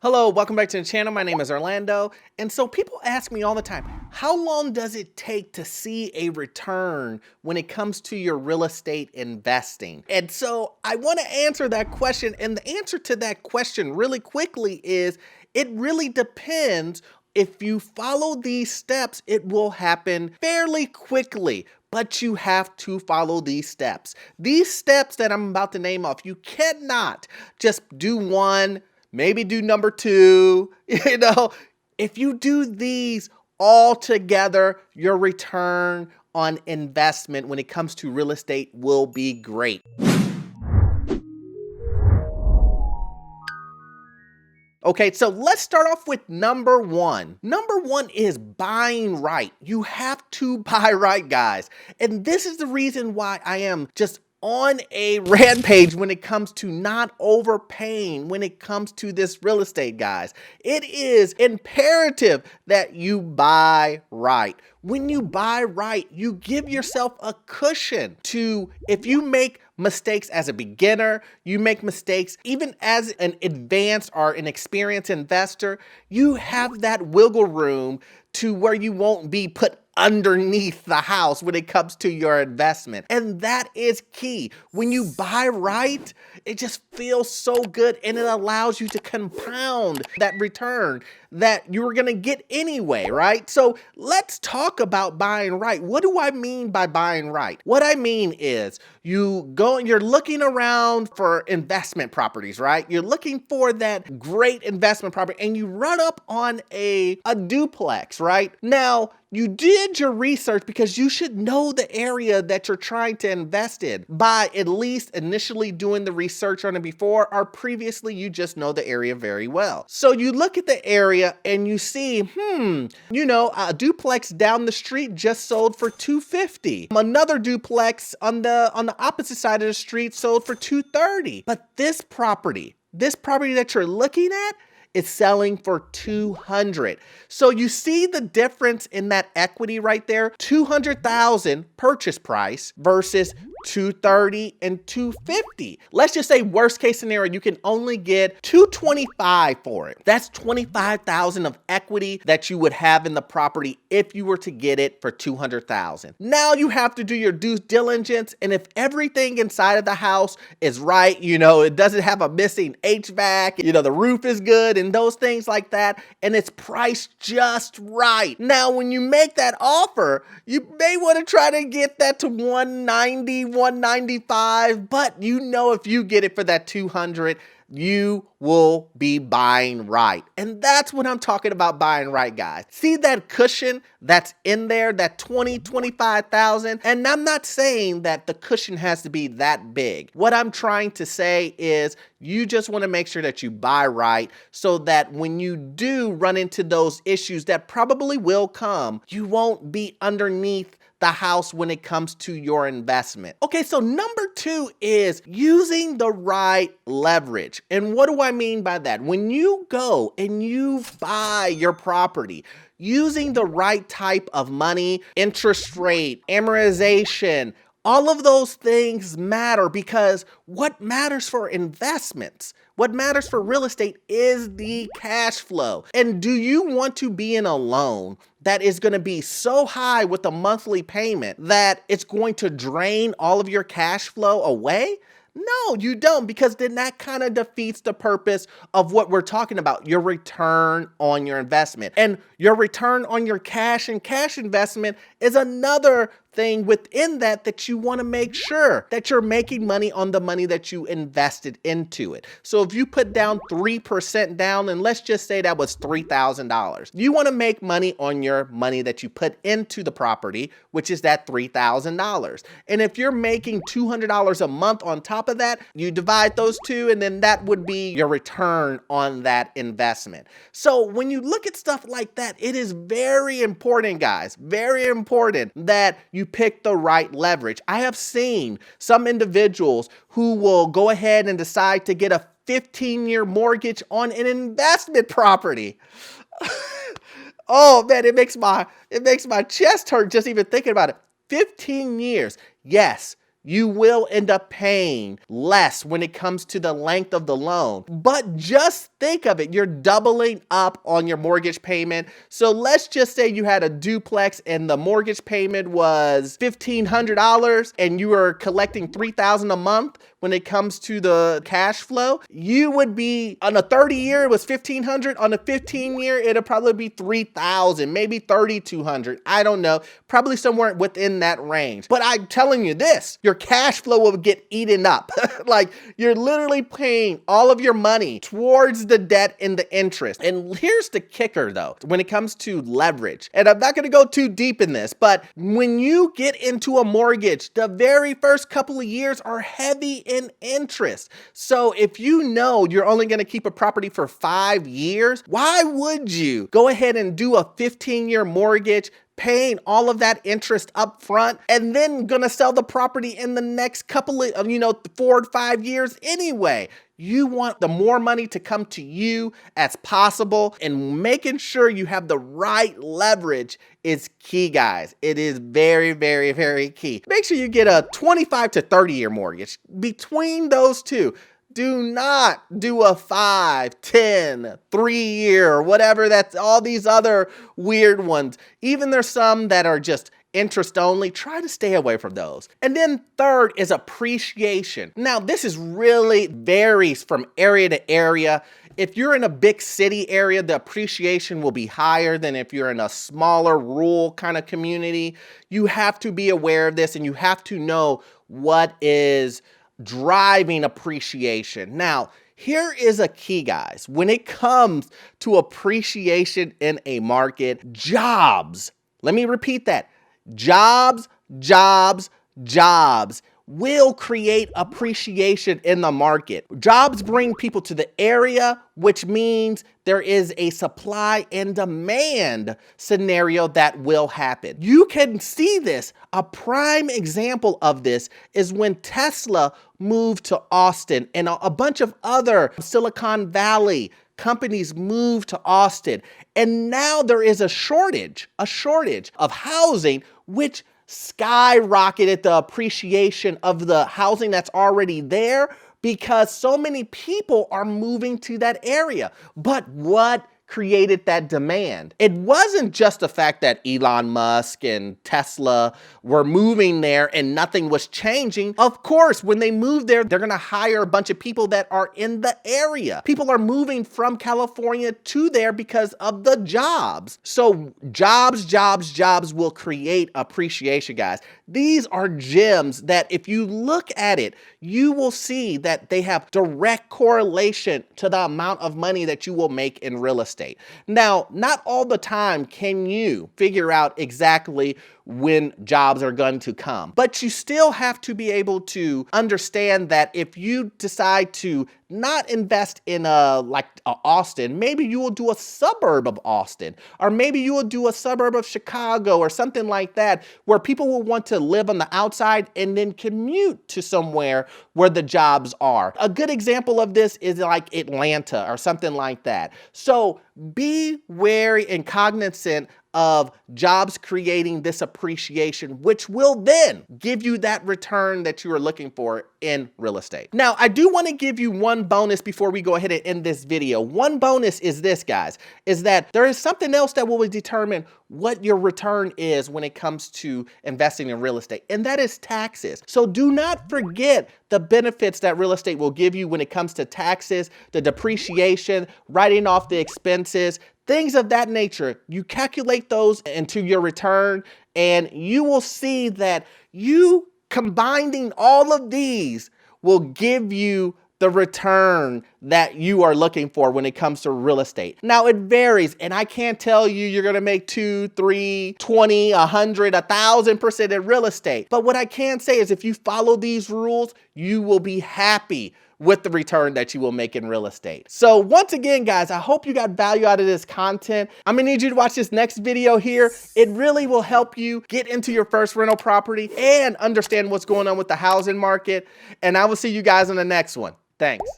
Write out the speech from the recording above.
Hello, welcome back to the channel. My name is Orlando. And so people ask me all the time, how long does it take to see a return when it comes to your real estate investing? And so I want to answer that question. And the answer to that question really quickly is it really depends. If you follow these steps, it will happen fairly quickly. But you have to follow these steps. These steps that I'm about to name off, you cannot just do one, maybe do number two. If you do these all together, your return on investment when it comes to real estate will be great. Okay, so let's start off with number one. Number one is buying right. You have to buy right, guys. And this is the reason why I am just on a rampage when it comes to not overpaying when it comes to this real estate, guys. It is imperative that you buy right. When you buy right, you give yourself a cushion to, if you make mistakes as a beginner, you make mistakes even as an advanced or an experienced investor, you have that wiggle room to where you won't be put underneath the house when it comes to your investment. And that is key. When you buy right, it just feels so good and it allows you to compound that return that you were gonna get anyway, right? So let's talk about buying right. What do I mean by buying right? What I mean is you're looking around for investment properties, right? You're looking for that great investment property and you run up on a duplex, right? Now, you did your research because you should know the area that you're trying to invest in by at least initially doing the research on it before, or previously you just know the area very well. So you look at the area and you see, a duplex down the street just sold for $250. Another duplex on the opposite side of the street sold for $230. But this property that you're looking at, it's selling for $200. So you see the difference in that equity right there? $200,000 purchase price versus $230 and $250. Let's just say worst case scenario, you can only get $225 for it. That's $25,000 of equity that you would have in the property if you were to get it for $200,000. Now you have to do your due diligence, and if everything inside of the house is right, it doesn't have a missing HVAC, the roof is good and those things like that, and it's priced just right. Now, when you make that offer, you may want to try to get that to $190, $195, but if you get it for that $200, you will be buying right. And that's what I'm talking about buying right, guys. See that cushion that's in there, that $20,000, $25,000? And I'm not saying that the cushion has to be that big. What I'm trying to say is you just want to make sure that you buy right so that when you do run into those issues that probably will come, you won't be underneath the house when it comes to your investment. Okay, so number two is using the right leverage. And what do I mean by that? When you go and you buy your property, using the right type of money, interest rate, amortization, all of those things matter, because what matters for investments, what matters for real estate is the cash flow. And do you want to be in a loan that is going to be so high with a monthly payment that it's going to drain all of your cash flow away? No, you don't, because then that kind of defeats the purpose of what we're talking about, your return on your investment. And your return on your cash and cash investment is another thing within that you want to make sure that you're making money on the money that you invested into it. So if you put down 3% down, and let's just say that was $3,000, you want to make money on your money that you put into the property, which is that $3,000. And if you're making $200 a month on top of that, you divide those two, and then that would be your return on that investment. So when you look at stuff like that, it is very important, guys, very important that you pick the right leverage. I have seen some individuals who will go ahead and decide to get a 15-year mortgage on an investment property. Oh man, it makes my chest hurt just even thinking about it. 15 years. Yes, you will end up paying less when it comes to the length of the loan. But just think of it, you're doubling up on your mortgage payment. So let's just say you had a duplex and the mortgage payment was $1,500 and you were collecting $3,000 a month. When it comes to the cash flow, you would be on a 30-year, it was $1,500. On a 15-year, it'll probably be $3,000, maybe $3,200. I don't know, probably somewhere within that range. But I'm telling you this, your cash flow will get eaten up. Like, you're literally paying all of your money towards the debt and the interest. And here's the kicker though, when it comes to leverage, and I'm not gonna go too deep in this, but when you get into a mortgage, the very first couple of years are heavy in interest. So if you know you're only going to keep a property for 5 years, why would you go ahead and do a 15-year mortgage, paying all of that interest up front, and then gonna sell the property in the next couple of, 4 to 5 years anyway? You want the more money to come to you as possible, and making sure you have the right leverage is key, guys. It is very, very, very key. Make sure you get a 25 to 30-year mortgage. Between those two, do not do a 5, 10, 3-year, or whatever. That's all these other weird ones. Even there's some that are just interest only. Try to stay away from those. And then third is appreciation. Now, this is really varies from area to area. If you're in a big city area, the appreciation will be higher than if you're in a smaller rural kind of community. You have to be aware of this, and you have to know what is driving appreciation. Now, here is a key, guys. When it comes to appreciation in a market, jobs, let me repeat that. Jobs, jobs, jobs will create appreciation in the market. Jobs bring people to the area, which means there is a supply and demand scenario that will happen. You can see this. A prime example of this is when Tesla moved to Austin, and a bunch of other Silicon Valley companies moved to Austin. And now there is a shortage of housing, which skyrocketed the appreciation of the housing that's already there because so many people are moving to that area. But what created that demand? It wasn't just the fact that Elon Musk and Tesla were moving there and nothing was changing. Of course, when they move there, they're gonna hire a bunch of people that are in the area. People are moving from California to there because of the jobs. So jobs, jobs, jobs will create appreciation, guys. These are gems that if you look at it, you will see that they have direct correlation to the amount of money that you will make in real estate. Now, not all the time can you figure out exactly when jobs are going to come, but you still have to be able to understand that if you decide to not invest in Austin, maybe you will do a suburb of Austin, or maybe you will do a suburb of Chicago or something like that, where people will want to live on the outside and then commute to somewhere where the jobs are. A good example of this is like Atlanta or something like that. So be wary and cognizant of jobs creating this appreciation, which will then give you that return that you are looking for in real estate. Now, I do want to give you one bonus before we go ahead and end this video. One bonus is this, guys, is that there is something else that will determine what your return is when it comes to investing in real estate, and that is taxes. So do not forget the benefits that real estate will give you when it comes to taxes, the depreciation, writing off the expenses, things of that nature. You calculate those into your return, and you will see that you combining all of these will give you the return that you are looking for when it comes to real estate. Now, it varies, and I can't tell you you're gonna make 2, 3, 20, 100, 1,000% in real estate. But what I can say is if you follow these rules, you will be happy with the return that you will make in real estate. So once again, guys, I hope you got value out of this content. I'm gonna need you to watch this next video here. It really will help you get into your first rental property and understand what's going on with the housing market. And I will see you guys in the next one. Thanks.